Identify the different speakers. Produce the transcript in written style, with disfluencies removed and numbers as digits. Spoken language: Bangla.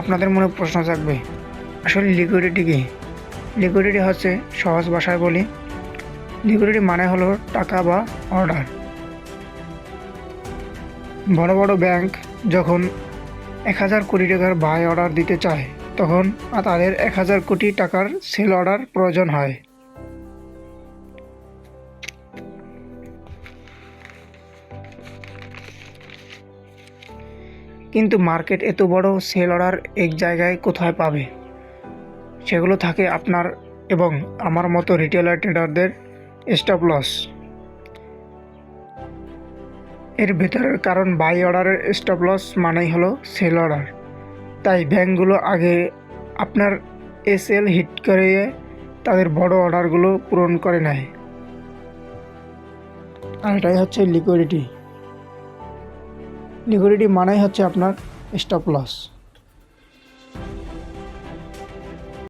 Speaker 1: আপনাদের মনে প্রশ্ন থাকবে, আসলে লিকুইডিটি কি? লিকুইডিটি হচ্ছে, সহজ ভাষায় বলি, লিকুইডিটি মানে হলো টাকা বা অর্ডার। বড় বড় ব্যাংক যখন 1000 কোটি টাকার বাই অর্ডার দিতে চায়, তখন তাদের 1000 কোটি টাকার সেল অর্ডার প্রয়োজন হয়। কিন্তু মার্কেট এত বড় সেল অর্ডার এক জায়গায় কোথায় পাবে? সেগুলো থাকে আপনার এবং আমার মতো রিটেলার ট্রেডারদের স্টপ লস এর ভেতরের কারণ। বাই অর্ডারের স্টপ লস মানেই হলো সেল অর্ডার। তাই ব্যাংকগুলো আগে আপনার এসএল হিট করে তাদের বড় অর্ডারগুলো পূরণ করে নেয়। আর এটাই হচ্ছে লিকুইডিটি। লিকুইডিটি মানেই হচ্ছে আপনার স্টপ লস।